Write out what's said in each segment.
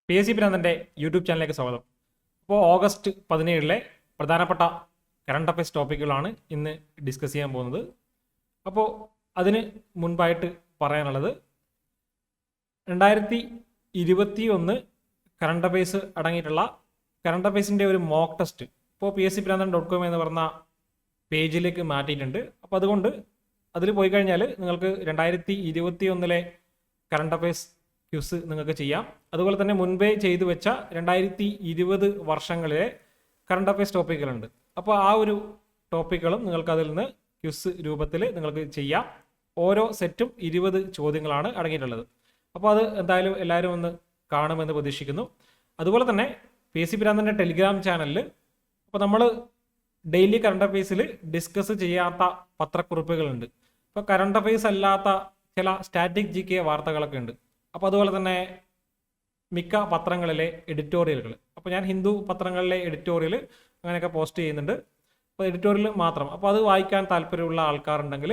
PSC ഭ്രാന്തൻ്റെ YouTube ചാനലിലേക്ക് സ്വാഗതം. അപ്പോൾ ഓഗസ്റ്റ് 17 പ്രധാനപ്പെട്ട കറണ്ട് അഫയേഴ്സ് ടോപ്പിക്കുകളാണ് ഇന്ന് ഡിസ്കസ് ചെയ്യാൻ പോകുന്നത്. അപ്പോൾ അതിന് മുൻപായിട്ട് പറയാനുള്ളത് 2021 കറണ്ട് അഫയേഴ്സ് അടങ്ങിയിട്ടുള്ള കറണ്ട് അഫയേഴ്സിൻ്റെ ഒരു മോക്ക് ടെസ്റ്റ് ഇപ്പോൾ PSCഭ്രാന്തൻ.com എന്ന് പറഞ്ഞ പേജിലേക്ക് മാറ്റിയിട്ടുണ്ട്. അപ്പോൾ അതുകൊണ്ട് അതിൽ പോയി കഴിഞ്ഞാൽ നിങ്ങൾക്ക് 2021 കറണ്ട് അഫയേഴ്സ് ക്യൂസ് നിങ്ങൾക്ക് ചെയ്യാം. അതുപോലെ തന്നെ മുൻപേ ചെയ്തു വെച്ച 2020 വർഷങ്ങളിലെ കറണ്ട് അഫയേഴ്സ് ടോപ്പിക്കുകളുണ്ട്. അപ്പോൾ ആ ഒരു ടോപ്പിക്കുകളും നിങ്ങൾക്ക് അതിൽ നിന്ന് ക്യൂസ് രൂപത്തിൽ നിങ്ങൾക്ക് ചെയ്യാം. ഓരോ സെറ്റും 20 ചോദ്യങ്ങളാണ് അടങ്ങിയിട്ടുള്ളത്. അപ്പോൾ അത് എന്തായാലും എല്ലാവരും ഒന്ന് കാണുമെന്ന് പ്രതീക്ഷിക്കുന്നു. അതുപോലെ തന്നെ PSC ഭ്രാന്തൻ്റെ ടെലിഗ്രാം ചാനലിൽ അപ്പോൾ നമ്മൾ ഡെയിലി കറണ്ട് അഫയേഴ്സിൽ ഡിസ്കസ് ചെയ്യാത്ത പത്രക്കുറിപ്പുകളുണ്ട്. ഇപ്പോൾ കറണ്ട് അഫയേഴ്സ് അല്ലാത്ത ചില സ്റ്റാറ്റിക് GK വാർത്തകളൊക്കെ ഉണ്ട്. അപ്പോൾ അതുപോലെ തന്നെ മിക്ക പത്രങ്ങളിലെ എഡിറ്റോറിയലുകൾ, അപ്പോൾ ഞാൻ ഹിന്ദു പത്രങ്ങളിലെ എഡിറ്റോറിയൽ അങ്ങനെയൊക്കെ പോസ്റ്റ് ചെയ്യുന്നുണ്ട്. അപ്പോൾ എഡിറ്റോറിയൽ മാത്രം, അപ്പോൾ അത് വായിക്കാൻ താല്പര്യമുള്ള ആൾക്കാരുണ്ടെങ്കിൽ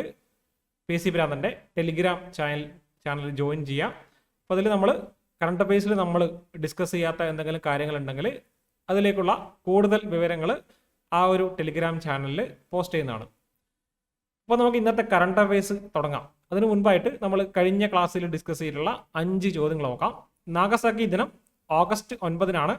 PSC ഭ്രാന്തൻ്റെ ടെലിഗ്രാം ചാനൽ ജോയിൻ ചെയ്യാം. അപ്പോൾ അതിൽ നമ്മൾ കറണ്ട് അഫയേഴ്സിൽ നമ്മൾ ഡിസ്കസ് ചെയ്യാത്ത എന്തെങ്കിലും കാര്യങ്ങളുണ്ടെങ്കിൽ അതിലേക്കുള്ള കൂടുതൽ വിവരങ്ങൾ ആ ഒരു ടെലിഗ്രാം ചാനലിൽ പോസ്റ്റ് ചെയ്യുന്നതാണ്. അപ്പോൾ നമുക്ക് ഇന്നത്തെ കറണ്ട് അഫയേഴ്സ് തുടങ്ങാം. അതിനു മുൻപായിട്ട് നമ്മൾ കഴിഞ്ഞ ക്ലാസ്സിൽ ഡിസ്കസ് ചെയ്തിട്ടുള്ള 5 ചോദ്യങ്ങൾ നോക്കാം. നാഗസാക്കി ദിനം ഓഗസ്റ്റ് 9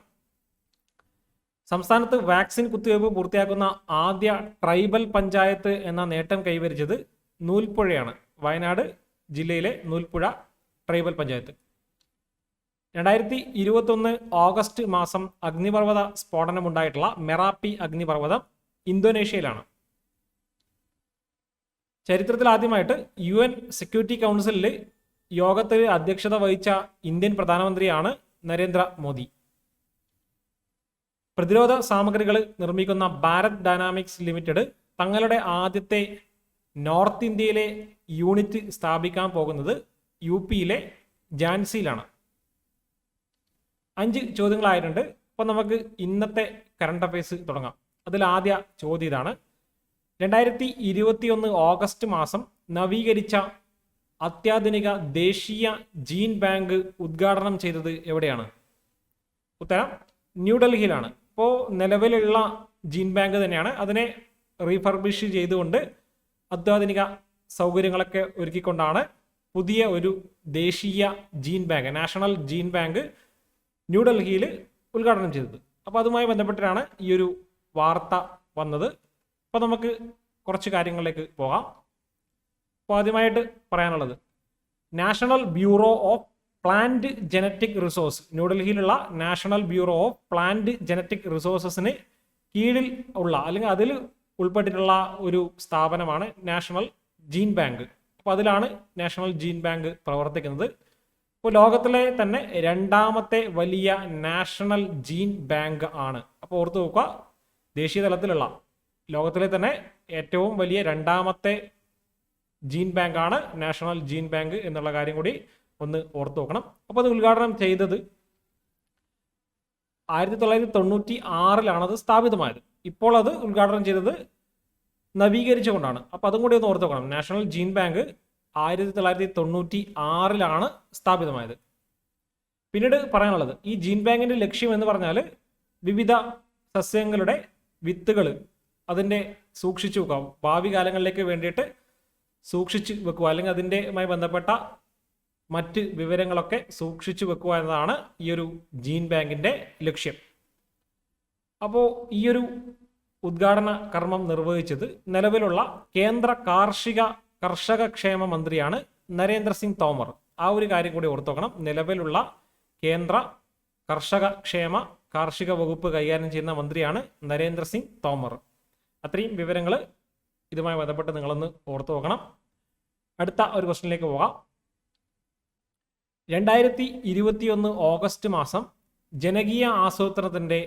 സംസ്ഥാനത്ത് വാക്സിൻ കുത്തിവയ്പ് പൂർത്തിയാക്കുന്ന ആദ്യ ട്രൈബൽ പഞ്ചായത്ത് എന്ന നേട്ടം കൈവരിച്ചത് നൂൽപ്പുഴയാണ്. വയനാട് ജില്ലയിലെ നൂൽപ്പുഴ ട്രൈബൽ പഞ്ചായത്ത്. 2021 ഓഗസ്റ്റ് മാസം അഗ്നിപർവ്വത സ്ഫോടനമുണ്ടായിട്ടുള്ള മെറാപ്പി അഗ്നിപർവ്വതം ഇന്തോനേഷ്യയിലാണ്. ചരിത്രത്തിൽ ആദ്യമായിട്ട് UN സെക്യൂരിറ്റി കൗൺസിലിൽ യോഗത്തിൽ അധ്യക്ഷത വഹിച്ച ഇന്ത്യൻ പ്രധാനമന്ത്രിയാണ് നരേന്ദ്ര മോദി. പ്രതിരോധ സാമഗ്രികൾ നിർമ്മിക്കുന്ന ഭാരത് ഡൈനാമിക്സ് ലിമിറ്റഡ് തങ്ങളുടെ ആദ്യത്തെ നോർത്ത് ഇന്ത്യയിലെ യൂണിറ്റ് സ്ഥാപിക്കാൻ പോകുന്നത് UPയിലെ ഝാൻസിയിലാണ്. 5 ചോദ്യങ്ങളായിട്ടുണ്ട്. അപ്പോൾ നമുക്ക് ഇന്നത്തെ കറണ്ട് അഫയേഴ്സ് തുടങ്ങാം. അതിൽ ആദ്യ ചോദ്യം ഇതാണ്: 2021 ഓഗസ്റ്റ് മാസം നവീകരിച്ച അത്യാധുനിക ദേശീയ ജീൻ ബാങ്ക് ഉദ്ഘാടനം ചെയ്തത് എവിടെയാണ്? ഉത്തരം ന്യൂഡൽഹിയിലാണ്. ഇപ്പോൾ നിലവിലുള്ള ജീൻ ബാങ്ക് തന്നെയാണ്, അതിനെ റീഫർബിഷ് ചെയ്തുകൊണ്ട് അത്യാധുനിക സൗകര്യങ്ങളൊക്കെ ഒരുക്കിക്കൊണ്ടാണ് പുതിയ ഒരു ദേശീയ gene bank, national gene bank ന്യൂഡൽഹിയിൽ ഉദ്ഘാടനം ചെയ്തത്. അപ്പോൾ അതുമായി ബന്ധപ്പെട്ടിട്ടാണ് ഈ ഒരു വാർത്ത വന്നത്. അപ്പോൾ നമുക്ക് കുറച്ച് കാര്യങ്ങളിലേക്ക് പോകാം. അപ്പോൾ ആദ്യമായിട്ട് പറയാനുള്ളത് national bureau of plant genetic resource, ന്യൂഡൽഹിയിലുള്ള national bureau of plant genetic റിസോഴ്സസിന് കീഴിൽ ഉള്ള അല്ലെങ്കിൽ അതിൽ ഉൾപ്പെട്ടിട്ടുള്ള ഒരു സ്ഥാപനമാണ് നാഷണൽ ജീൻ ബാങ്ക്. അപ്പോൾ അതിലാണ് നാഷണൽ ജീൻ ബാങ്ക് പ്രവർത്തിക്കുന്നത്. ഇപ്പോൾ ലോകത്തിലെ തന്നെ 2ാമത്തെ വലിയ നാഷണൽ ജീൻ ബാങ്ക് ആണ്. അപ്പോൾ ഓർത്ത് നോക്കുക, ദേശീയ തലത്തിലുള്ള ലോകത്തിലെ തന്നെ ഏറ്റവും വലിയ 2ാമത്തെ ജീൻ ബാങ്ക് ആണ് നാഷണൽ ജീൻ ബാങ്ക് എന്നുള്ള കാര്യം കൂടി ഒന്ന് ഓർത്തു നോക്കണം. അപ്പോൾ അത് ഉദ്ഘാടനം ചെയ്തത് 1996 അത് സ്ഥാപിതമായത്. ഇപ്പോൾ അത് ഉദ്ഘാടനം ചെയ്തത് നവീകരിച്ചുകൊണ്ടാണ്. അപ്പോൾ അതും കൂടി ഒന്ന് ഓർത്തു നോക്കണം. നാഷണൽ ജീൻ ബാങ്ക് 1996 സ്ഥാപിതമായത്. പിന്നീട് പറയാനുള്ളത് ഈ ജീൻ ബാങ്കിന്റെ ലക്ഷ്യം എന്ന് പറഞ്ഞാൽ വിവിധ സസ്യങ്ങളുടെ വിത്തുകൾ അതിൻ്റെ സൂക്ഷിച്ചു വെക്കുക, ഭാവി കാലങ്ങളിലേക്ക് വേണ്ടിയിട്ട് സൂക്ഷിച്ച് വെക്കുക, അല്ലെങ്കിൽ അതിൻ്റെയുമായി ബന്ധപ്പെട്ട മറ്റ് വിവരങ്ങളൊക്കെ സൂക്ഷിച്ചു വെക്കുക എന്നതാണ് ഈ ഒരു ജീൻ ബാങ്കിൻ്റെ ലക്ഷ്യം. അപ്പോൾ ഈ ഒരു ഉദ്ഘാടന കർമ്മം നിർവഹിച്ചത് നിലവിലുള്ള കേന്ദ്ര കർഷക ക്ഷേമ മന്ത്രിയാണ് നരേന്ദ്ര സിംഗ് തോമർ. ആ ഒരു കാര്യം കൂടി ഓർത്തു നോക്കണം. നിലവിലുള്ള കേന്ദ്ര കാർഷിക വകുപ്പ് കൈകാര്യം ചെയ്യുന്ന മന്ത്രിയാണ് നരേന്ദ്ര സിംഗ് തോമർ. അത്രയും വിവരങ്ങൾ ഇതുമായി ബന്ധപ്പെട്ട് നിങ്ങളൊന്ന് ഓർത്തു നോക്കണം. അടുത്ത ഒരു ക്വസ്റ്റ്യനിലേക്ക് പോകാം. 2021 ഓഗസ്റ്റ് മാസം ജനകീയ ആസൂത്രണത്തിൻ്റെ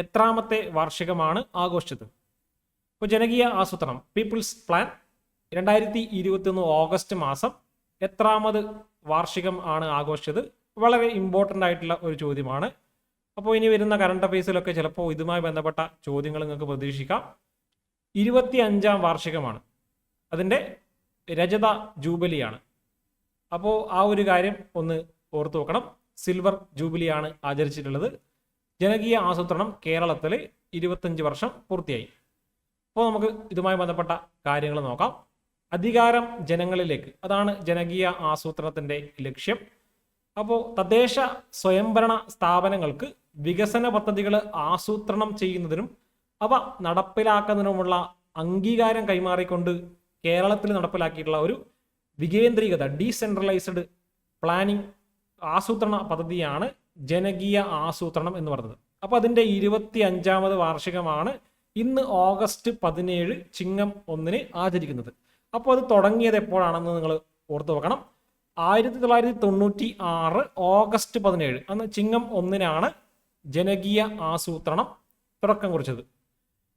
എത്രാമത്തെ വാർഷികമാണ് ആഘോഷിച്ചത്? ഇപ്പോൾ ജനകീയ ആസൂത്രണം പീപ്പിൾസ് പ്ലാൻ 2021 ഓഗസ്റ്റ് മാസം എത്രാമത് വാർഷികം ആണ് ആഘോഷിച്ചത്? വളരെ ഇമ്പോർട്ടൻ്റ് ആയിട്ടുള്ള ഒരു ചോദ്യമാണ്. അപ്പോൾ ഇനി വരുന്ന കറണ്ട് അഫയേഴ്സിലൊക്കെ ചിലപ്പോൾ ഇതുമായി ബന്ധപ്പെട്ട ചോദ്യങ്ങൾ നിങ്ങൾക്ക് പ്രതീക്ഷിക്കാം. 25ാം വാർഷികമാണ്. അതിൻ്റെ രജത ജൂബിലിയാണ്. അപ്പോൾ ആ ഒരു കാര്യം ഒന്ന് ഓർത്തു വെക്കണം. സിൽവർ ജൂബിലിയാണ് ആചരിച്ചിട്ടുള്ളത്. ജനകീയ ആസൂത്രണം കേരളത്തിൽ 25 വർഷം പൂർത്തിയായി. അപ്പോൾ നമുക്ക് ഇതുമായി ബന്ധപ്പെട്ട കാര്യങ്ങൾ നോക്കാം. അധികാരം ജനങ്ങളിലേക്ക്, അതാണ് ജനകീയ ആസൂത്രണത്തിൻ്റെ ലക്ഷ്യം. അപ്പോൾ തദ്ദേശ സ്വയംഭരണ സ്ഥാപനങ്ങൾക്ക് വികസന പദ്ധതികൾ ആസൂത്രണം ചെയ്യുന്നതിനും അവ നടപ്പിലാക്കുന്നതിനുമുള്ള അംഗീകാരം കൈമാറിക്കൊണ്ട് കേരളത്തിൽ നടപ്പിലാക്കിയിട്ടുള്ള ഒരു വികേന്ദ്രീകൃത ഡീസെൻട്രലൈസ്ഡ് പ്ലാനിംഗ് ആസൂത്രണ പദ്ധതിയാണ് ജനകീയ ആസൂത്രണം എന്ന് പറയുന്നത്. അപ്പോൾ അതിൻ്റെ 25ാമത് വാർഷികമാണ് ഇന്ന് ഓഗസ്റ്റ് 17 ചിങ്ങം 1 ആചരിക്കുന്നത്. അപ്പോൾ അത് തുടങ്ങിയത് എപ്പോഴാണെന്ന് നിങ്ങൾ ഓർത്തു വെക്കണം. 1996 ഓഗസ്റ്റ് 17 അന്ന് ചിങ്ങം 1 ജനകീയ ആസൂത്രണം തുടക്കം കുറിച്ചത്.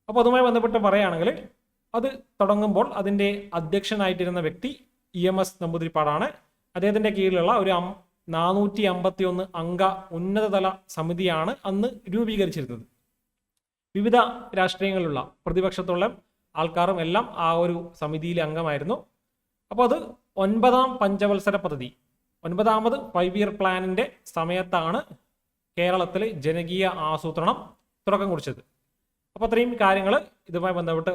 അപ്പോൾ അതുമായി ബന്ധപ്പെട്ട് പറയുകയാണെങ്കിൽ അത് തുടങ്ങുമ്പോൾ അതിൻ്റെ അധ്യക്ഷനായിട്ടിരുന്ന വ്യക്തി EMS നമ്പൂതിരിപ്പാടാണ്. അദ്ദേഹത്തിൻ്റെ കീഴിലുള്ള ഒരു 451 അംഗ ഉന്നതതല സമിതിയാണ് അന്ന് രൂപീകരിച്ചിരുന്നത്. വിവിധ രാഷ്ട്രീയങ്ങളിലുള്ള പ്രതിപക്ഷത്തുള്ള ആൾക്കാരും എല്ലാം ആ ഒരു സമിതിയിലെ അംഗമായിരുന്നു. അപ്പോൾ അത് 9ാം പഞ്ചവത്സര പദ്ധതി, 9ാമത് 5 ഇയർ പ്ലാനിൻ്റെ സമയത്താണ് കേരളത്തിൽ ജനകീയ ആസൂത്രണം തുടക്കം കുറിച്ചത്. അപ്പോൾ അത്രയും കാര്യങ്ങൾ ഇതുമായി ബന്ധപ്പെട്ട്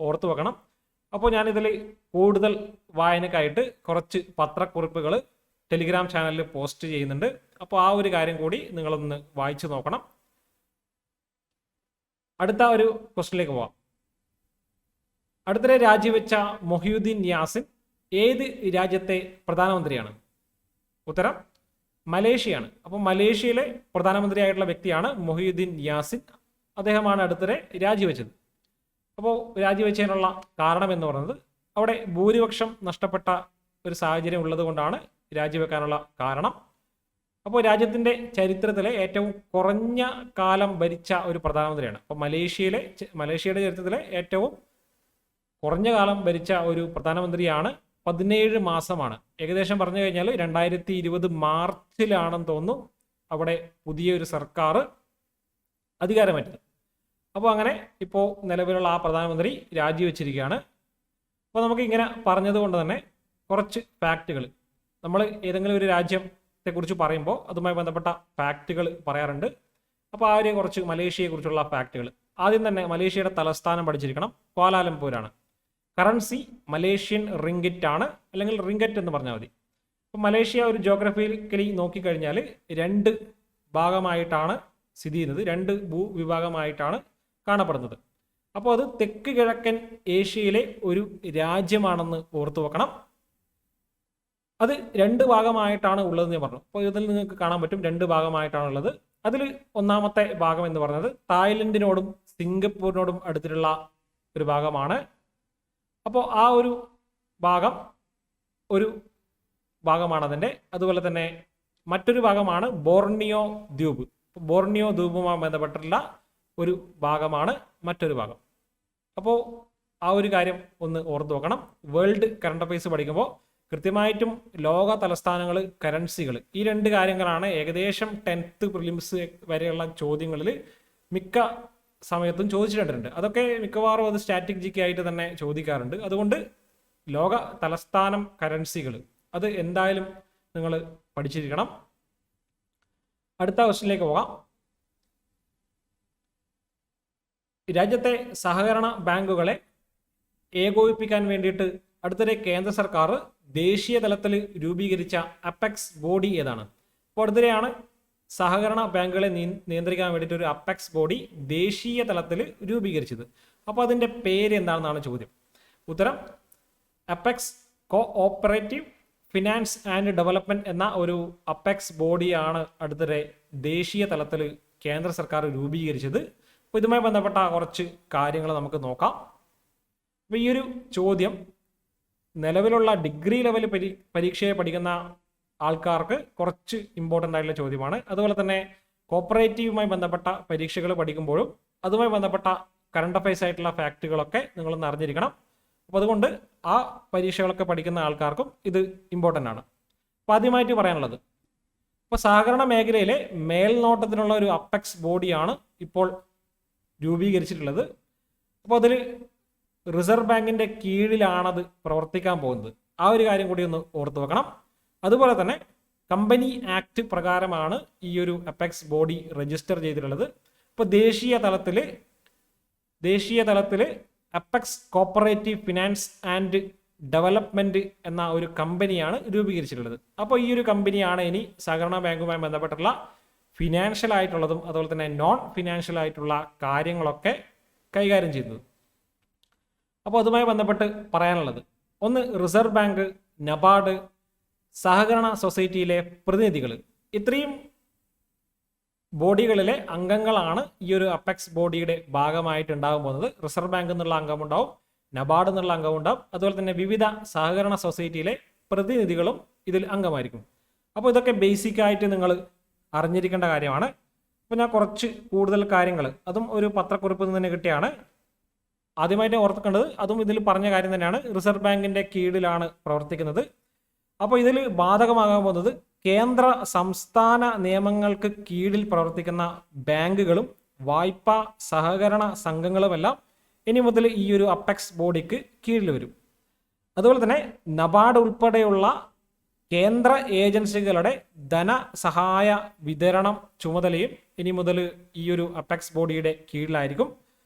ഓർത്തു വെക്കണം. അപ്പോൾ ഞാനിതിൽ കൂടുതൽ വായനക്കായിട്ട് കുറച്ച് പത്രക്കുറിപ്പുകൾ ടെലിഗ്രാം ചാനലിൽ പോസ്റ്റ് ചെയ്യുന്നുണ്ട്. അപ്പോൾ ആ ഒരു കാര്യം കൂടി നിങ്ങളൊന്ന് വായിച്ചു നോക്കണം. അടുത്ത ഒരു ക്വസ്റ്റ്യനിലേക്ക് പോവാം. അടുത്തിടെ രാജിവെച്ച മൊഹിയുദ്ദീൻ യാസിൻ ഏത് രാജ്യത്തെ പ്രധാനമന്ത്രിയാണ്? ഉത്തരം മലേഷ്യയാണ്. അപ്പോൾ മലേഷ്യയിലെ പ്രധാനമന്ത്രിയായിട്ടുള്ള വ്യക്തിയാണ് മൊഹിയുദ്ദീൻ യാസിൻ. അദ്ദേഹമാണ് അടുത്തിടെ രാജിവെച്ചത്. അപ്പോൾ രാജിവെച്ചതിനുള്ള കാരണം എന്ന് പറയുന്നത് അവിടെ ഭൂരിപക്ഷം നഷ്ടപ്പെട്ട ഒരു സാഹചര്യം ഉള്ളത് കൊണ്ടാണ് രാജിവെക്കാനുള്ള കാരണം. അപ്പോൾ രാജ്യത്തിൻ്റെ ചരിത്രത്തിലെ ഏറ്റവും കുറഞ്ഞ കാലം ഭരിച്ച ഒരു പ്രധാനമന്ത്രിയാണ്. അപ്പോൾ മലേഷ്യയുടെ ചരിത്രത്തിലെ ഏറ്റവും കുറഞ്ഞ കാലം ഭരിച്ച ഒരു പ്രധാനമന്ത്രിയാണ്. 17 മാസമാണ്. ഏകദേശം പറഞ്ഞു കഴിഞ്ഞാൽ 2020 മാർച്ചിലാണെന്ന് തോന്നുന്നു അവിടെ പുതിയൊരു സർക്കാർ അധികാരമേറ്റത്. അപ്പോൾ അങ്ങനെ ഇപ്പോൾ നിലവിലുള്ള ആ പ്രധാനമന്ത്രി രാജിവെച്ചിരിക്കുകയാണ്. അപ്പോൾ നമുക്ക് ഇങ്ങനെ പറഞ്ഞതുകൊണ്ട് തന്നെ കുറച്ച് ഫാക്റ്റുകൾ, നമ്മൾ ഏതെങ്കിലും ഒരു രാജ്യത്തെക്കുറിച്ച് പറയുമ്പോൾ അതുമായി ബന്ധപ്പെട്ട ഫാക്റ്റുകൾ പറയാറുണ്ട്. അപ്പോൾ ആ ഒരു കുറച്ച് മലേഷ്യയെക്കുറിച്ചുള്ള ഫാക്റ്റുകൾ. ആദ്യം തന്നെ മലേഷ്യയുടെ തലസ്ഥാനം പഠിച്ചിരിക്കണം. ക്വാലാലംപൂരാണ്. കറൻസി മലേഷ്യൻ റിംഗിറ്റ് ആണ്, അല്ലെങ്കിൽ റിംഗറ്റ് എന്ന് പറഞ്ഞാൽ മതി. അപ്പോൾ മലേഷ്യ ഒരു ജോഗ്രഫിക്കലി നോക്കിക്കഴിഞ്ഞാൽ 2 ഭാഗമായിട്ടാണ് സ്ഥിതി ചെയ്യുന്നത്, 2 ഭൂവിഭാഗമായിട്ടാണ് കാണപ്പെടുന്നത്. അപ്പോൾ അത് തെക്ക് കിഴക്കൻ ഏഷ്യയിലെ ഒരു രാജ്യമാണെന്ന് ഓർത്തു വെക്കണം. അത് 2 ഭാഗമായിട്ടാണ് ഉള്ളതെന്ന് ഞാൻ പറഞ്ഞു. അപ്പോൾ ഇതിൽ നിങ്ങൾക്ക് കാണാൻ പറ്റും 2 ഭാഗമായിട്ടാണുള്ളത്. അതിൽ ഒന്നാമത്തെ ഭാഗം എന്ന് പറയുന്നത് തായ്ലൻഡിനോടും സിംഗപ്പൂരിനോടും അടുത്തിട്ടുള്ള ഒരു ഭാഗമാണ്. അപ്പോൾ ആ ഒരു ഭാഗം ഒരു ഭാഗമാണ് അതിൻ്റെ. അതുപോലെ തന്നെ മറ്റൊരു ഭാഗമാണ് ബോർണിയോ ദ്വീപ്. ബോർണിയോ ദ്വീപുമായി ബന്ധപ്പെട്ടുള്ള ഒരു ഭാഗമാണ് മറ്റൊരു ഭാഗം. അപ്പോൾ ആ ഒരു കാര്യം ഒന്ന് ഓർത്ത് നോക്കണം. വേൾഡ് കറണ്ട് അഫയേഴ്സ് പഠിക്കുമ്പോൾ കൃത്യമായിട്ടും ലോക തലസ്ഥാനങ്ങൾ, കറൻസികൾ, ഈ 2 കാര്യങ്ങളാണ് ഏകദേശം 10th പ്രിലിംസ് വരെയുള്ള ചോദ്യങ്ങളിൽ മിക്ക സമയത്തും ചോദിച്ചിട്ടുണ്ട്. അതൊക്കെ മിക്കവാറും അത് സ്ട്രാറ്റജിക് ആയിട്ട് തന്നെ ചോദിക്കാറുണ്ട്. അതുകൊണ്ട് ലോക തലസ്ഥാനം, കറൻസികൾ അത് എന്തായാലും നിങ്ങൾ പഠിച്ചിരിക്കണം. അടുത്ത ക്വസ്റ്റ്യനിലേക്ക് പോകാം. രാജ്യത്തെ സഹകരണ ബാങ്കുകളെ ഏകോപിപ്പിക്കാൻ വേണ്ടിയിട്ട് അടുത്തിടെ കേന്ദ്ര സർക്കാർ ദേശീയ തലത്തിൽ രൂപീകരിച്ച അപ്പെക്സ് ബോഡി ഏതാണ്? അപ്പോൾ അടുത്തിടെയാണ് സഹകരണ ബാങ്കുകളെ നിയന്ത്രിക്കാൻ വേണ്ടിയിട്ട് ഒരു അപ്പെക്സ് ബോഡി ദേശീയ തലത്തിൽ രൂപീകരിച്ചത്. അപ്പോൾ അതിൻ്റെ പേര് എന്താണെന്നാണ് ചോദ്യം. ഉത്തരം apex co operative finance and development എന്ന ഒരു അപ്പെക്സ് ബോഡിയാണ് അടുത്തിടെ ദേശീയ തലത്തിൽ കേന്ദ്ര സർക്കാർ രൂപീകരിച്ചത്. അപ്പോൾ ഇതുമായി ബന്ധപ്പെട്ട കുറച്ച് കാര്യങ്ങൾ നമുക്ക് നോക്കാം. അപ്പോൾ ഈ ഒരു ചോദ്യം നിലവിലുള്ള ഡിഗ്രി ലെവൽ പരീക്ഷയെ പഠിക്കുന്ന ആൾക്കാർക്ക് കുറച്ച് ഇമ്പോർട്ടൻ്റ് ആയിട്ടുള്ള ചോദ്യമാണ്. അതുപോലെ തന്നെ കോപ്പറേറ്റീവുമായി ബന്ധപ്പെട്ട പരീക്ഷകൾ പഠിക്കുമ്പോഴും അതുമായി ബന്ധപ്പെട്ട കറണ്ട് അഫയേഴ്സ് ആയിട്ടുള്ള ഫാക്റ്റുകളൊക്കെ നിങ്ങളൊന്ന് അറിഞ്ഞിരിക്കണം. അപ്പോൾ അതുകൊണ്ട് ആ പരീക്ഷകളൊക്കെ പഠിക്കുന്ന ആൾക്കാർക്കും ഇത് ഇമ്പോർട്ടൻ്റ് ആണ്. അപ്പോൾ ആദ്യമായിട്ട് പറയാനുള്ളത്, ഇപ്പോൾ സഹകരണ മേഖലയിലെ മേൽനോട്ടത്തിനുള്ള ഒരു അപ്പെക്സ് ബോഡിയാണ് ഇപ്പോൾ രൂപീകരിച്ചിട്ടുള്ളത്. അപ്പോൾ അതിൽ റിസർവ് ബാങ്കിൻ്റെ കീഴിലാണത് പ്രവർത്തിക്കാൻ പോകുന്നത്. ആ ഒരു കാര്യം കൂടി ഒന്ന് ഓർത്തു വെക്കണം. അതുപോലെ തന്നെ കമ്പനി ആക്ട് പ്രകാരമാണ് ഈ ഒരു അപ്പെക്സ് ബോഡി രജിസ്റ്റർ ചെയ്തിട്ടുള്ളത്. ഇപ്പോൾ ദേശീയ തലത്തിൽ apex cooperative finance and development എന്ന ഒരു കമ്പനിയാണ് രൂപീകരിച്ചിട്ടുള്ളത്. അപ്പോൾ ഈ ഒരു കമ്പനിയാണ് ഇനി സഹകരണ ബാങ്കുമായി ബന്ധപ്പെട്ടുള്ള ഫിനാൻഷ്യൽ ആയിട്ടുള്ളതും അതുപോലെ തന്നെ നോൺ ഫിനാൻഷ്യൽ ആയിട്ടുള്ള കാര്യങ്ങളൊക്കെ കൈകാര്യം ചെയ്യുന്നത്. അപ്പോൾ അതുമായി ബന്ധപ്പെട്ട് പറയാനുള്ളത്, ഒന്ന് റിസർവ് ബാങ്ക്, നബാർഡ്, സഹകരണ സൊസൈറ്റിയിലെ പ്രതിനിധികൾ, ഇത്രയും ബോഡികളിലെ അംഗങ്ങളാണ് ഈ ഒരു അപ്പെക്സ് ബോഡിയുടെ ഭാഗമായിട്ട് ഉണ്ടാകാൻ പോകുന്നത്. റിസർവ് ബാങ്ക് എന്നുള്ള അംഗമുണ്ടാവും, നബാർഡ് എന്നുള്ള അംഗമുണ്ടാവും, അതുപോലെ തന്നെ വിവിധ സഹകരണ സൊസൈറ്റിയിലെ പ്രതിനിധികളും ഇതിൽ അംഗമായിരിക്കും. അപ്പോൾ ഇതൊക്കെ ബേസിക് ആയിട്ട് നിങ്ങൾ അറിഞ്ഞിരിക്കേണ്ട കാര്യമാണ്. അപ്പോൾ ഞാൻ കുറച്ച് കൂടുതൽ കാര്യങ്ങൾ, അതും ഒരു പത്രക്കുറിപ്പിൽ നിന്ന് തന്നെ കിട്ടിയാണ്. ആദ്യമായിട്ട് ഓർക്കേണ്ടത്, അതും ഇതിൽ പറഞ്ഞ കാര്യം തന്നെയാണ്, റിസർവ് ബാങ്കിന്റെ കീഴിലാണ് പ്രവർത്തിക്കുന്നത്. അപ്പോൾ ഇതിൽ ബാധകമാകാൻ പോകുന്നത് കേന്ദ്ര സംസ്ഥാന നിയമങ്ങൾക്ക് കീഴിൽ പ്രവർത്തിക്കുന്ന ബാങ്കുകളും വായ്പാ സഹകരണ സംഘങ്ങളുമെല്ലാം ഇനി മുതൽ ഈ ഒരു അപ്പെക്സ് ബോഡിക്ക് കീഴിൽ വരും. അതുപോലെ തന്നെ നബാർഡ് ഉൾപ്പെടെയുള്ള കേന്ദ്ര ഏജൻസികളുടെ ധനസഹായ വിതരണം ചുമതലയും ഇനി മുതൽ ഈ ഒരു അപ്പെക്സ് ബോഡിയുടെ കീഴിലായിരിക്കും.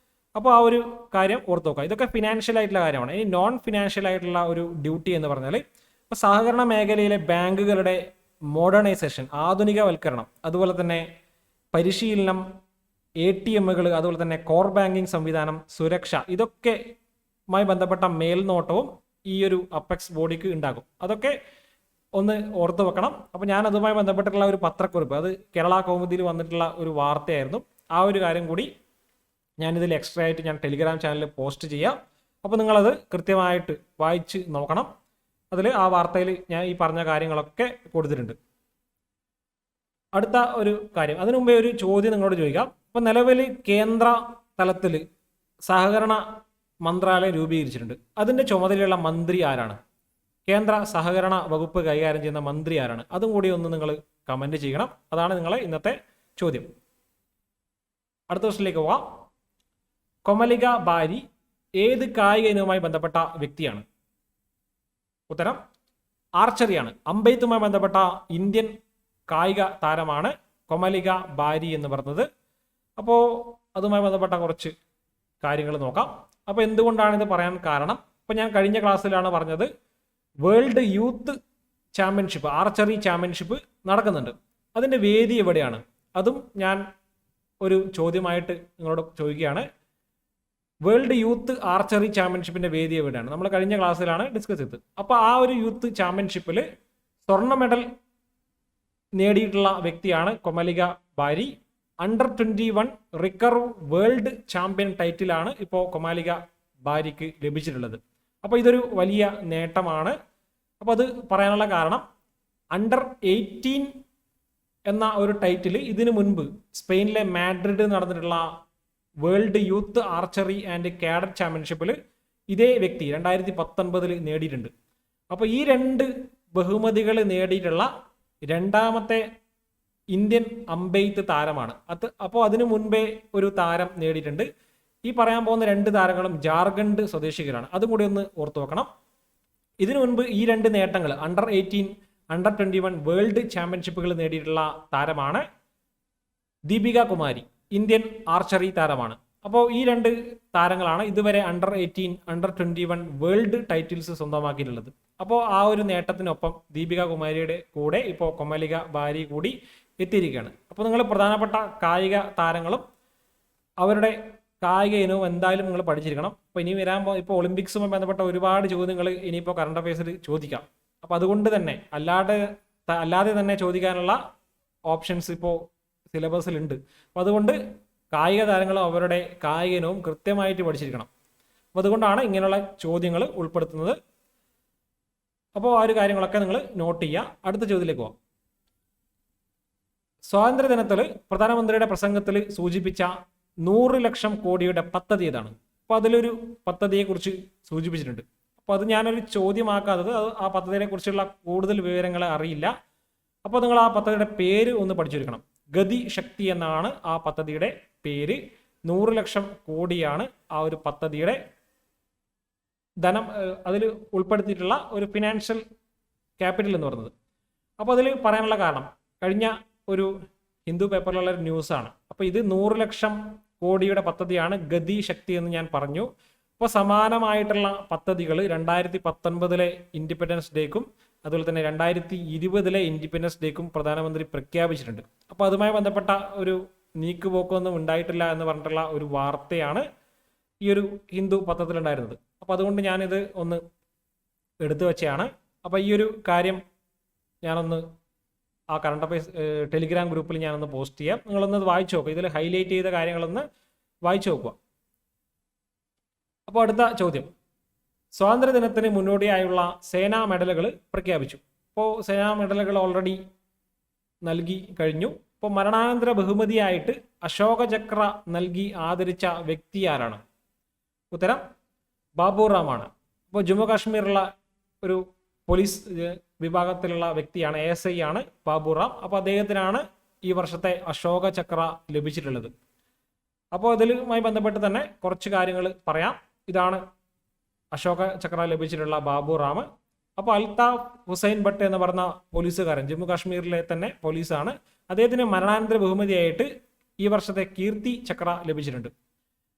അപ്പോൾ ആ ഒരു കാര്യം ഓർത്ത് നോക്കുക. ഇതൊക്കെ ഫിനാൻഷ്യൽ ആയിട്ടുള്ള കാര്യമാണ്. ഇനി നോൺ ഫിനാൻഷ്യൽ ആയിട്ടുള്ള ഒരു ഡ്യൂട്ടി എന്ന് പറഞ്ഞാൽ, ഇപ്പോൾ സഹകരണ മേഖലയിലെ ബാങ്കുകളുടെ മോഡേണൈസേഷൻ, ആധുനികവൽക്കരണം, അതുപോലെ തന്നെ പരിശീലനം, ATMകൾ, അതുപോലെ തന്നെ കോർ ബാങ്കിങ് സംവിധാനം, സുരക്ഷ, ഇതൊക്കെയുമായി ബന്ധപ്പെട്ട മേൽനോട്ടവും ഈ ഒരു അപ്പെക്സ് ബോഡിക്ക് ഉണ്ടാകും. അതൊക്കെ ഒന്ന് ഓർത്തു വെക്കണം. അപ്പോൾ ഞാൻ അതുമായി ബന്ധപ്പെട്ടിട്ടുള്ള ഒരു പത്രക്കുറിപ്പ്, അത് കേരള കൗമുദിയിൽ വന്നിട്ടുള്ള ഒരു വാർത്തയായിരുന്നു. ആ ഒരു കാര്യം കൂടി ഞാനിതിൽ എക്സ്ട്രാ ആയിട്ട് ഞാൻ ടെലിഗ്രാം ചാനലിൽ പോസ്റ്റ് ചെയ്യാം. അപ്പോൾ നിങ്ങളത് കൃത്യമായിട്ട് വായിച്ച് നോക്കണം. അതിൽ ആ വാർത്തയിൽ ഞാൻ ഈ പറഞ്ഞ കാര്യങ്ങളൊക്കെ കൊടുത്തിട്ടുണ്ട്. അടുത്ത ഒരു കാര്യം, അതിനു മുമ്പേ ഒരു ചോദ്യം നിങ്ങളോട് ചോദിക്കാം. അപ്പോൾ നിലവിൽ കേന്ദ്ര തലത്തിൽ സഹകരണ മന്ത്രാലയം രൂപീകരിച്ചിട്ടുണ്ട്. അതിൻ്റെ ചുമതലയുള്ള മന്ത്രി ആരാണ്? കേന്ദ്ര സഹകരണ വകുപ്പ് കൈകാര്യം ചെയ്യുന്ന മന്ത്രി ആരാണ്? അതും കൂടി ഒന്ന് നിങ്ങൾ കമൻറ്റ് ചെയ്യണം. അതാണ് നിങ്ങളെ ഇന്നത്തെ ചോദ്യം. അടുത്ത ക്വസ്റ്റിലേക്ക് പോവാം. കൊമലിക ബാരി ഏത് കായിക ഇനവുമായി ബന്ധപ്പെട്ട വ്യക്തിയാണ്? ഉത്തരം ആർച്ചറിയാണ്. അമ്പെയ്ത്തുമായി ബന്ധപ്പെട്ട ഇന്ത്യൻ കായിക താരമാണ് കൊമലിക ബാരി എന്ന് പറയുന്നത്. അപ്പോൾ അതുമായി ബന്ധപ്പെട്ട കുറച്ച് കാര്യങ്ങൾ നോക്കാം. അപ്പോൾ എന്തുകൊണ്ടാണ് ഇത് പറയാൻ കാരണം, അപ്പോൾ ഞാൻ കഴിഞ്ഞ ക്ലാസ്സിലാണ് പറഞ്ഞത്, world youth championship, archery championship നടക്കുന്നുണ്ട്. അതിൻ്റെ വേദി എവിടെയാണ്? അതും ഞാൻ ഒരു ചോദ്യമായിട്ട് നിങ്ങളോട് ചോദിക്കുകയാണ്. വേൾഡ് യൂത്ത് ആർച്ചറി ചാമ്പ്യൻഷിപ്പിന്റെ വേദി എവിടെയാണ്? നമ്മൾ കഴിഞ്ഞ ക്ലാസ്സിലാണ് ഡിസ്കസ് ചെയ്തത്. അപ്പോൾ ആ ഒരു യൂത്ത് ചാമ്പ്യൻഷിപ്പിൽ സ്വർണ്ണ മെഡൽ നേടിയിട്ടുള്ള വ്യക്തിയാണ് കൊമലിക ബാരി. അണ്ടർ 21 റിക്കർവ് വേൾഡ് ചാമ്പ്യൻ ടൈറ്റിലാണ് ഇപ്പോൾ കൊമലിക ബാരിക്ക് ലഭിച്ചിട്ടുള്ളത്. അപ്പോൾ ഇതൊരു വലിയ നേട്ടമാണ്. അപ്പോൾ അത് പറയാനുള്ള കാരണം, അണ്ടർ 18 എന്ന ഒരു ടൈറ്റിൽ ഇതിനു മുൻപ് സ്പെയിനിലെ മാഡ്രിഡ് നടന്നിട്ടുള്ള world youth archery and cadet ചാമ്പ്യൻഷിപ്പിൽ ഇതേ വ്യക്തി 2019 നേടിയിട്ടുണ്ട്. അപ്പോൾ ഈ രണ്ട് ബഹുമതികൾ നേടിയിട്ടുള്ള രണ്ടാമത്തെ ഇന്ത്യൻ അമ്പെയ്ത്ത് താരമാണ് അത്. അപ്പോൾ അതിനു മുൻപേ ഒരു താരം നേടിയിട്ടുണ്ട്. ഈ പറയാൻ പോകുന്ന രണ്ട് താരങ്ങളും ജാർഖണ്ഡ് സ്വദേശികളാണ്. അതും കൂടി ഒന്ന് ഓർത്തു വെക്കണം. ഇതിനു മുൻപ് ഈ രണ്ട് നേട്ടങ്ങൾ, അണ്ടർ 18, അണ്ടർ 21 വേൾഡ് ചാമ്പ്യൻഷിപ്പുകൾ നേടിയിട്ടുള്ള താരമാണ് ദീപിക കുമാരി, ഇന്ത്യൻ ആർച്ചറി താരമാണ്. അപ്പോൾ ഈ രണ്ട് താരങ്ങളാണ് ഇതുവരെ അണ്ടർ 18, അണ്ടർ 21 വേൾഡ് ടൈറ്റിൽസ് സ്വന്തമാക്കിയിട്ടുള്ളത്. അപ്പോൾ ആ ഒരു നേട്ടത്തിനൊപ്പം ദീപിക കുമാരിയുടെ കൂടെ ഇപ്പോൾ കൊമലിക ബാരി കൂടി എത്തിയിരിക്കുകയാണ്. അപ്പോൾ നിങ്ങൾ പ്രധാനപ്പെട്ട കായിക താരങ്ങളും അവരുടെ കായിക ഇനവും എന്തായാലും നിങ്ങൾ പഠിച്ചിരിക്കണം. അപ്പോൾ ഇനി വരാൻ ഇപ്പോൾ ഒളിമ്പിക്സുമായി ബന്ധപ്പെട്ട ഒരുപാട് ചോദ്യങ്ങൾ ഇനിയിപ്പോൾ കറണ്ട് അഫയേഴ്സിൽ ചോദിക്കാം. അപ്പോൾ അതുകൊണ്ട് തന്നെ അല്ലാതെ തന്നെ ചോദിക്കാനുള്ള ഓപ്ഷൻസ് ഇപ്പോൾ സിലബസിലുണ്ട്. അപ്പോൾ അതുകൊണ്ട് കായിക താരങ്ങളും അവരുടെ കായിക ഇനവും കൃത്യമായിട്ട് പഠിച്ചിരിക്കണം. അപ്പോൾ അതുകൊണ്ടാണ് ഇങ്ങനെയുള്ള ചോദ്യങ്ങൾ ഉൾപ്പെടുത്തുന്നത്. അപ്പോൾ ആ ഒരു കാര്യങ്ങളൊക്കെ നിങ്ങൾ നോട്ട് ചെയ്യുക. അടുത്ത ചോദ്യത്തിലേക്ക് പോകാം. സ്വാതന്ത്ര്യദിനത്തിൽ പ്രധാനമന്ത്രിയുടെ പ്രസംഗത്തിൽ സൂചിപ്പിച്ച 100 ലക്ഷം കോടിയുടെ പദ്ധതി ഏതാണ്? അപ്പോൾ അതിലൊരു പദ്ധതിയെക്കുറിച്ച് സൂചിപ്പിച്ചിട്ടുണ്ട്. അപ്പോൾ അത് ഞാനൊരു ചോദ്യമാക്കാത്തത്, ആ പദ്ധതിയെ കുറിച്ചുള്ള കൂടുതൽ വിവരങ്ങൾ അറിയില്ല. അപ്പോൾ നിങ്ങൾ ആ പദ്ധതിയുടെ പേര് ഒന്ന് പഠിച്ചിരിക്കണം. ഗതി ശക്തി എന്നാണ് ആ പദ്ധതിയുടെ പേര്. 100 ലക്ഷം കോടിയാണ് ആ ഒരു പദ്ധതിയുടെ ധനം അതിൽ ഉൾപ്പെടുത്തിയിട്ടുള്ള ഒരു ഫിനാൻഷ്യൽ ക്യാപിറ്റൽ എന്ന് പറയുന്നത്. അപ്പോൾ അതിൽ പറയാനുള്ള കാരണം കഴിഞ്ഞ ഒരു ഹിന്ദു പേപ്പറിലുള്ള ഒരു ന്യൂസാണ്. അപ്പോൾ ഇത് 100 ലക്ഷം കോടിയുടെ പദ്ധതിയാണ് ഗതി ശക്തി എന്ന് ഞാൻ പറഞ്ഞു. അപ്പോൾ സമാനമായിട്ടുള്ള പദ്ധതികൾ 2019 ഇൻഡിപെൻഡൻസ് ഡേക്കും അതുപോലെ തന്നെ 2020 ഇൻഡിപെൻഡൻസ് ഡേക്കും പ്രധാനമന്ത്രി പ്രഖ്യാപിച്ചിട്ടുണ്ട്. അപ്പോൾ അതുമായി ബന്ധപ്പെട്ട ഒരു നീക്കുപോക്കൊന്നും ഉണ്ടായിട്ടില്ല എന്ന് പറഞ്ഞിട്ടുള്ള ഒരു വാർത്തയാണ് ഈ ഒരു ഹിന്ദു പത്രത്തിലുണ്ടായിരുന്നത്. അപ്പോൾ അതുകൊണ്ട് ഞാനിത് ഒന്ന് എടുത്തു വെച്ചതാണ്. അപ്പോൾ ഈ ഒരു കാര്യം ഞാനൊന്ന് ആ കറണ്ട് അഫയേഴ്സ് ടെലിഗ്രാം ഗ്രൂപ്പിൽ ഞാനൊന്ന് പോസ്റ്റ് ചെയ്യാം. നിങ്ങളൊന്ന് വായിച്ചു നോക്കുക. ഇതിൽ ഹൈലൈറ്റ് ചെയ്ത കാര്യങ്ങളൊന്ന് വായിച്ചു നോക്കുക. അപ്പോൾ അടുത്ത ചോദ്യം, സ്വാതന്ത്ര്യദിനത്തിന് മുന്നോടിയായുള്ള സേനാ മെഡലുകൾ പ്രഖ്യാപിച്ചു. അപ്പോൾ സേനാ മെഡലുകൾ ഓൾറെഡി നൽകി കഴിഞ്ഞു. അപ്പോൾ മരണാനന്തര ബഹുമതിയായിട്ട് അശോക ചക്ര നൽകി ആദരിച്ച വ്യക്തി ആരാണ്? ഉത്തരം ബാബുറാമാണ്. അപ്പോൾ ജമ്മു കാശ്മീറുള്ള ഒരു പോലീസ് വിഭാഗത്തിലുള്ള വ്യക്തിയാണ്, ASI ആണ് ബാബുറാം. അപ്പോൾ അദ്ദേഹത്തിനാണ് ഈ വർഷത്തെ അശോക ചക്ര ലഭിച്ചിട്ടുള്ളത്. അപ്പോൾ ഇതിലുമായി ബന്ധപ്പെട്ട് തന്നെ കുറച്ച് കാര്യങ്ങൾ പറയാം. ഇതാണ് അശോക ചക്ര ലഭിച്ചിട്ടുള്ള ബാബുറാം. അപ്പോൾ അൽതാഫ് ഹുസൈൻ ഭട്ട് എന്ന് പറഞ്ഞ പോലീസുകാരൻ ജമ്മു കാശ്മീരിലെ തന്നെ പോലീസാണ്. അദ്ദേഹത്തിന് മരണാനന്തര ബഹുമതിയായിട്ട് ഈ വർഷത്തെ കീർത്തി ചക്ര ലഭിച്ചിട്ടുണ്ട്.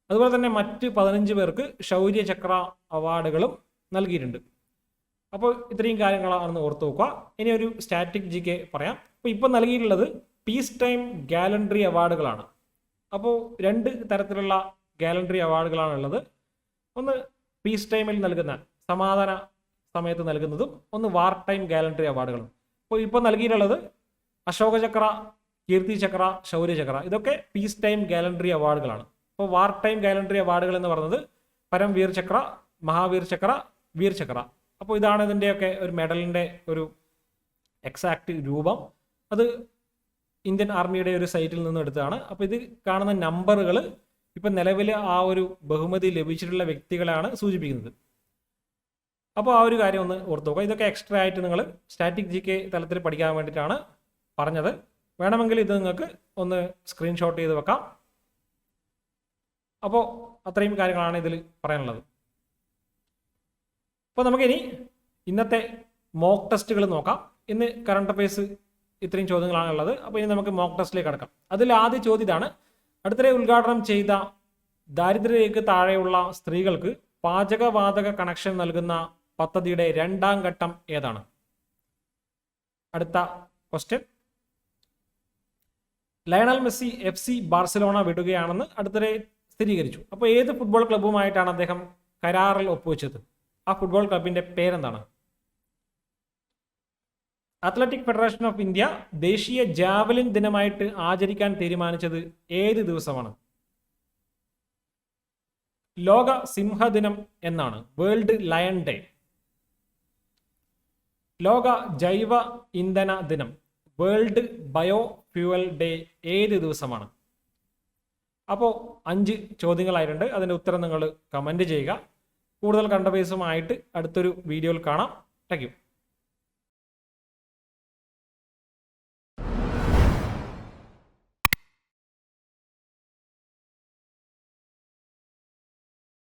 അതുപോലെ തന്നെ മറ്റ് 15 പേർക്ക് ശൗര്യ ചക്ര അവാർഡുകളും നൽകിയിട്ടുണ്ട്. അപ്പോൾ ഇത്രയും കാര്യങ്ങളാണെന്ന് ഓർത്ത് നോക്കുക. ഇനി ഒരു സ്റ്റാറ്റിക് GK പറയാം. അപ്പോൾ ഇപ്പോൾ നൽകിയിട്ടുള്ളത് പീസ് ടൈം ഗാലൻട്രി അവാർഡുകളാണ്. അപ്പോൾ 2 തരത്തിലുള്ള ഗാലൻട്രി അവാർഡുകളാണ് ഉള്ളത്. ഒന്ന് പീസ് ടൈമിൽ നൽകുന്ന സമാധാന സമയത്ത് നൽകുന്നതും ഒന്ന് വാർ ടൈം ഗാലൻട്രി അവാർഡുകളും. അപ്പോൾ ഇപ്പോൾ നൽകിയിട്ടുള്ളത് അശോക ചക്ര, കീർത്തി ചക്ര, ശൗര്യ ചക്ര, ഇതൊക്കെ പീസ് ടൈം ഗാലൻട്രി അവാർഡുകളാണ്. അപ്പോൾ വാർ ടൈം ഗാലൻട്രി അവാർഡുകൾ എന്ന് പറയുന്നത് പരംവീർ ചക്ര, മഹാവീർ ചക്ര, വീർ ചക്ര. അപ്പോൾ ഇതാണ് ഇതിൻ്റെയൊക്കെ ഒരു മെഡലിൻ്റെ ഒരു എക്സാക്ട് രൂപം. അത് ഇന്ത്യൻ ആർമിയുടെ ഒരു സൈറ്റിൽ നിന്ന് എടുത്തതാണ്. അപ്പോൾ ഇത് കാണുന്ന നമ്പറുകൾ ഇപ്പം നിലവിൽ ആ ഒരു ബഹുമതി ലഭിച്ചിട്ടുള്ള വ്യക്തികളാണ് സൂചിപ്പിക്കുന്നത്. അപ്പോൾ ആ ഒരു കാര്യം ഒന്ന് ഓർത്ത് നോക്കുക. ഇതൊക്കെ എക്സ്ട്രാ ആയിട്ട് നിങ്ങൾ സ്റ്റാറ്റിക് GK തലത്തിൽ പഠിക്കാൻ വേണ്ടിയിട്ടാണ് പറഞ്ഞത്. വേണമെങ്കിൽ ഇത് നിങ്ങൾക്ക് ഒന്ന് സ്ക്രീൻഷോട്ട് ചെയ്ത് വെക്കാം. അപ്പോൾ അത്രയും കാര്യങ്ങളാണ് ഇതിൽ പറയാനുള്ളത്. അപ്പോൾ നമുക്കിനി ഇന്നത്തെ മോക്ക് ടെസ്റ്റുകൾ നോക്കാം. ഇന്ന് കറണ്ട് അഫയേഴ്സ് ഇത്രയും ചോദ്യങ്ങളാണുള്ളത്. അപ്പോൾ ഇനി നമുക്ക് മോക്ക് ടെസ്റ്റിലേക്ക് കടക്കാം. അതിൽ ആദ്യ ചോദ്യം ഇതാണ്: അടുത്തിടെ ഉദ്ഘാടനം ചെയ്ത ദാരിദ്ര്യരേഖയ്ക്ക് താഴെയുള്ള സ്ത്രീകൾക്ക് പാചകവാതക കണക്ഷൻ നൽകുന്ന പദ്ധതിയുടെ 2ാം ഘട്ടം ഏതാണ്? അടുത്ത question: Lionel Messi FC Barcelona വിടുകയാണെന്ന് അടുത്തിടെ സ്ഥിരീകരിച്ചു. അപ്പോൾ ഏത് ഫുട്ബോൾ ക്ലബ്ബുമായിട്ടാണ് അദ്ദേഹം കരാറിൽ ഒപ്പുവെച്ചത്? ആ ഫുട്ബോൾ ക്ലബിന്റെ പേരെന്താണ്? അത്ലറ്റിക് ഫെഡറേഷൻ ഓഫ് ഇന്ത്യ ദേശീയ ജാവലിൻ ദിനമായിട്ട് ആചരിക്കാൻ തീരുമാനിച്ചത് ഏത് ദിവസമാണ്? ലോക സിംഹദിനം എന്നാണ്, വേൾഡ് ലയൺ ഡേ. ലോക ജൈവ ഇന്ധന ദിനം, വേൾഡ് ബയോ ഫ്യൂവൽ ഡേ ഏത് ദിവസമാണ്? അപ്പോൾ 5 ചോദ്യങ്ങളായിട്ടുണ്ട്. അതിൻ്റെ ഉത്തരം നിങ്ങൾ കമൻറ്റ് ചെയ്യുക. കൂടുതൽ കണ്ടപേസുമായിട്ട് അടുത്തൊരു വീഡിയോയിൽ കാണാം. Thank you.